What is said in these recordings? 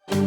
Hello,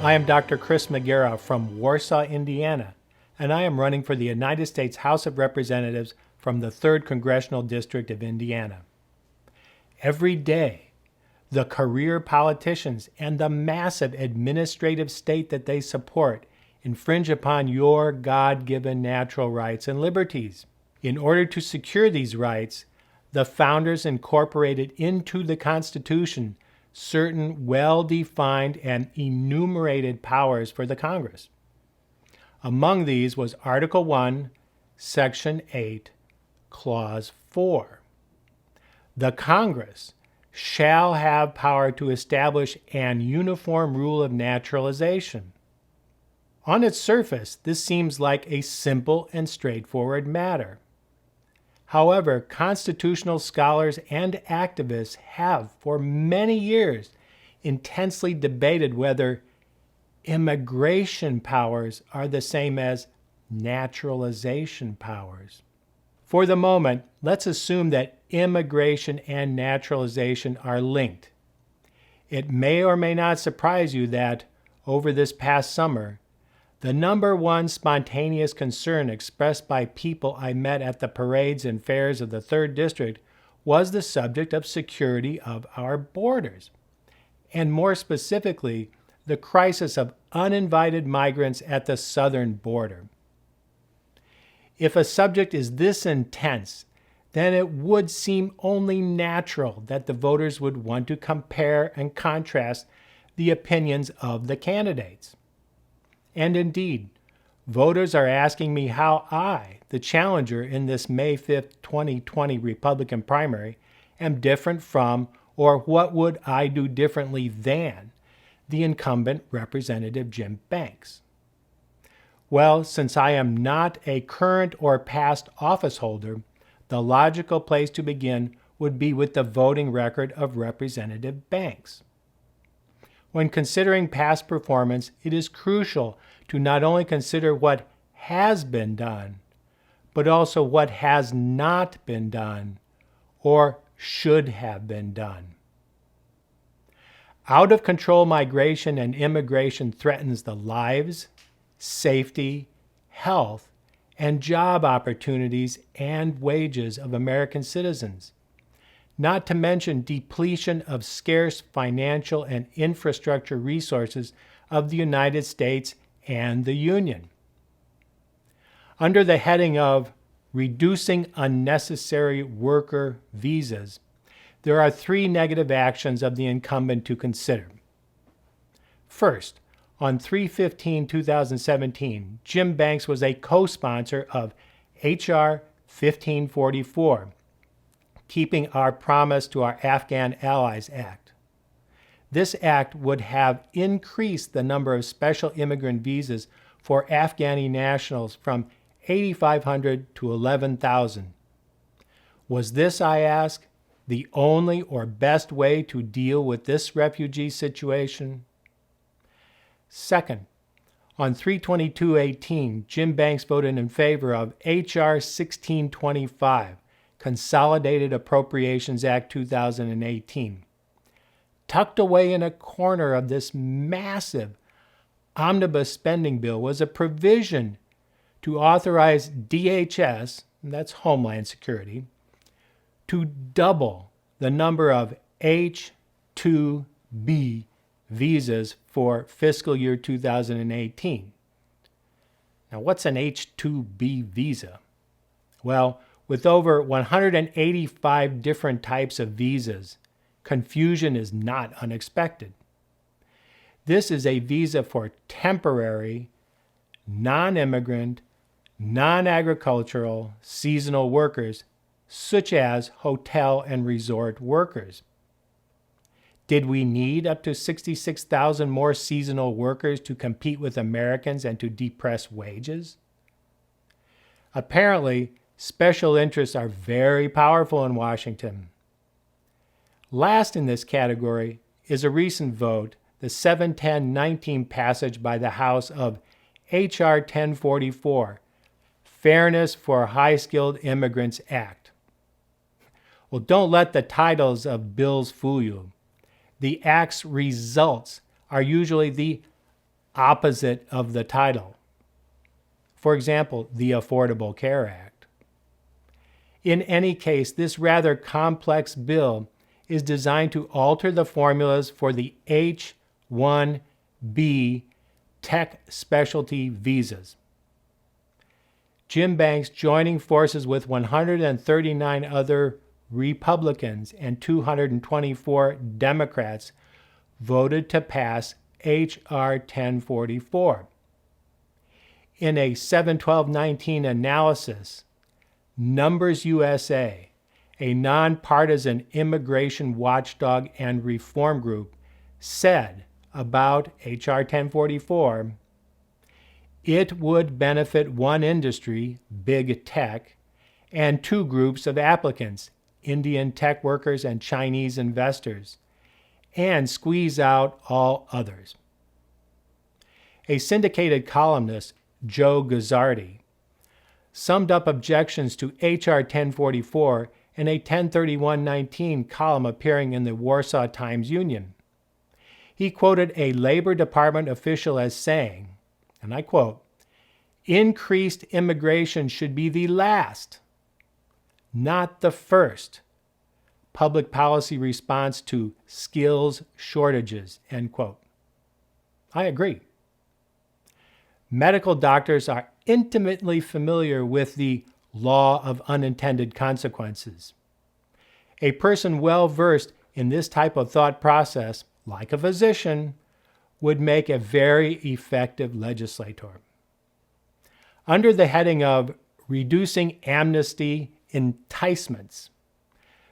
I am Dr. Chris Magiera from Warsaw, Indiana, and I am running for the United States House of Representatives from the 3rd Congressional District of Indiana. Every day, the career politicians and the massive administrative state that they support infringe upon your God-given natural rights and liberties. In order to secure these rights, the founders incorporated into the Constitution certain well-defined and enumerated powers for the Congress. Among these was Article 1, Section 8, Clause 4. The Congress shall have power to establish an uniform rule of naturalization. On its surface, this seems like a simple and straightforward matter. However, constitutional scholars and activists have, for many years, intensely debated whether immigration powers are the same as naturalization powers. For the moment, let's assume that immigration and naturalization are linked. It may or may not surprise you that, over this past summer, the number one spontaneous concern expressed by people I met at the parades and fairs of the 3rd District was the subject of security of our borders, and more specifically, the crisis of uninvited migrants at the southern border. If a subject is this intense, then it would seem only natural that the voters would want to compare and contrast the opinions of the candidates. And indeed, voters are asking me how I, the challenger in this May 5, 2020 Republican primary, am different from, or what would I do differently than, the incumbent Representative Jim Banks. Well, since I am not a current or past office holder, the logical place to begin would be with the voting record of Representative Banks. When considering past performance, it is crucial to not only consider what has been done, but also what has not been done or should have been done. Out-of-control migration and immigration threatens the lives, safety, health, and job opportunities and wages of American citizens, not to mention depletion of scarce financial and infrastructure resources of the United States and the Union. Under the heading of Reducing Unnecessary Worker Visas, there are 3 negative actions of the incumbent to consider. First, on 3/15/2017, Jim Banks was a co-sponsor of H.R. 1544, Keeping Our Promise to Our Afghan Allies Act. This act would have increased the number of special immigrant visas for Afghani nationals from 8,500 to 11,000. Was this, I ask, the only or best way to deal with this refugee situation? Second, on 3/22/18, Jim Banks voted in favor of H.R. 1625, Consolidated Appropriations Act 2018. Tucked away in a corner of this massive omnibus spending bill was a provision to authorize DHS, that's Homeland Security, to double the number of H2B visas for fiscal year 2018. Now, what's an H2B visa? Well, with over 185 different types of visas, confusion is not unexpected. This is a visa for temporary, non-immigrant, non-agricultural, seasonal workers, such as hotel and resort workers. Did we need up to 66,000 more seasonal workers to compete with Americans and to depress wages? Apparently, special interests are very powerful in Washington. Last in this category is a recent vote, the 7-10-19 passage by the House of H.R. 1044, Fairness for High-Skilled Immigrants Act. Well, don't let the titles of bills fool you. The act's results are usually the opposite of the title. For example, the Affordable Care Act. In any case, this rather complex bill is designed to alter the formulas for the H2B tech specialty visas. Jim Banks, joining forces with 139 other Republicans and 224 Democrats, voted to pass H.R. 1044. In a 7/12/19 analysis, Numbers USA, a nonpartisan immigration watchdog and reform group, said about H.R. 1044, it would benefit one industry, big tech, and two groups of applicants, Indian tech workers and Chinese investors, and squeeze out all others. A syndicated columnist, Joe Gazzardi, summed up objections to H.R. 1044 in a 10/31/19 column appearing in the Warsaw Times-Union. He quoted a Labor Department official as saying, and I quote, "Increased immigration should be the last, not the first, public policy response to skills shortages," end quote. I agree. Medical doctors are intimately familiar with the law of unintended consequences. A person well versed in this type of thought process, like a physician, would make a very effective legislator. Under the heading of Reducing Amnesty Enticements,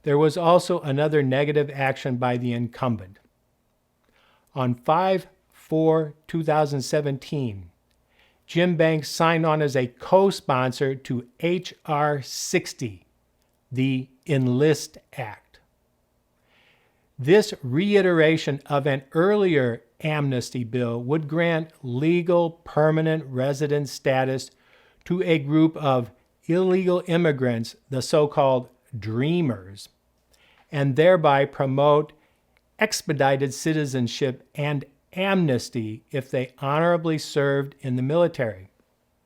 there was also another negative action by the incumbent. On 5/4/2017, Jim Banks signed on as a co-sponsor to H.R. 60, the Enlist Act. This reiteration of an earlier amnesty bill would grant legal permanent resident status to a group of illegal immigrants, the so-called Dreamers, and thereby promote expedited citizenship and amnesty if they honorably served in the military.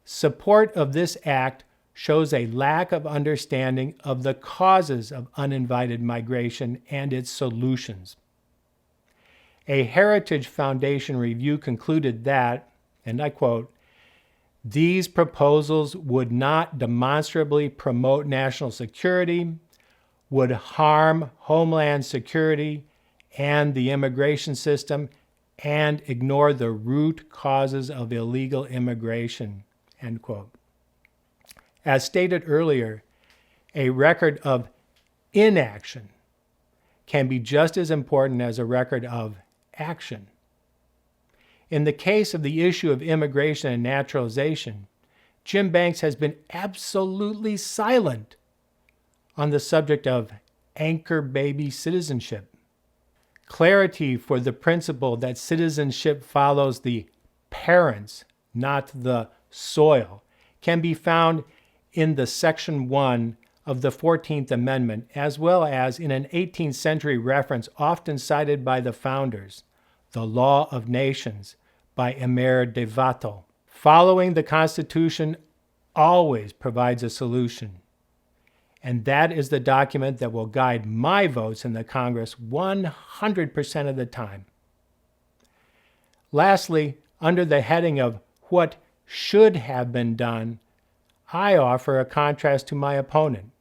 Support of this act shows a lack of understanding of the causes of uninvited migration and its solutions. A Heritage Foundation review concluded that, and I quote, "These proposals would not demonstrably promote national security, would harm homeland security and the immigration system, and ignore the root causes of illegal immigration," end quote. As stated earlier, a record of inaction can be just as important as a record of action. In the case of the issue of immigration and naturalization, Jim Banks has been absolutely silent on the subject of anchor baby citizenship. Clarity for the principle that citizenship follows the parents, not the soil, can be found in the Section 1 of the 14th Amendment, as well as in an 18th century reference often cited by the founders, the Law of Nations by Emer de Wattel. Following the Constitution always provides a solution, and that is the document that will guide my votes in the Congress 100% of the time. Lastly, under the heading of what should have been done, I offer a contrast to my opponent.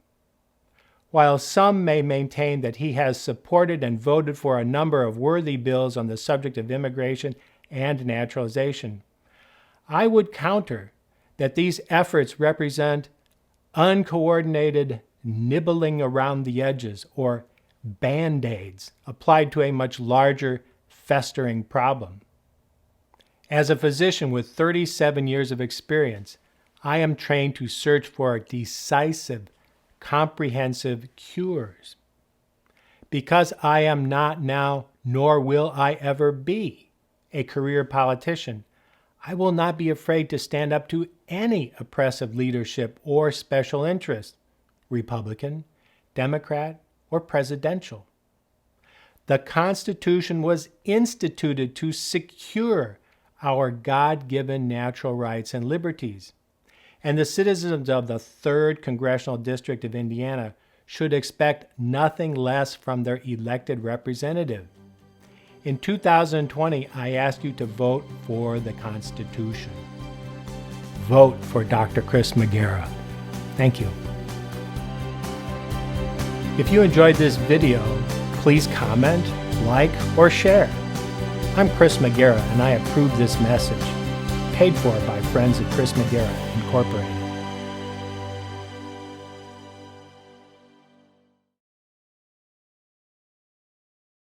While some may maintain that he has supported and voted for a number of worthy bills on the subject of immigration and naturalization, I would counter that these efforts represent uncoordinated nibbling around the edges, or Band-Aids applied to a much larger, festering problem. As a physician with 37 years of experience, I am trained to search for decisive, comprehensive cures. Because I am not now, nor will I ever be, a career politician, I will not be afraid to stand up to any oppressive leadership or special interest, Republican, Democrat, or presidential. The Constitution was instituted to secure our God-given natural rights and liberties, and the citizens of the 3rd Congressional District of Indiana should expect nothing less from their elected representative. In 2020, I asked you to vote for the Constitution. Vote for Dr. Chris Magiera. Thank you. If you enjoyed this video, please comment, like, or share. I'm Chris Magiera, and I approve this message. Paid for by friends at Chris Magiera Incorporated.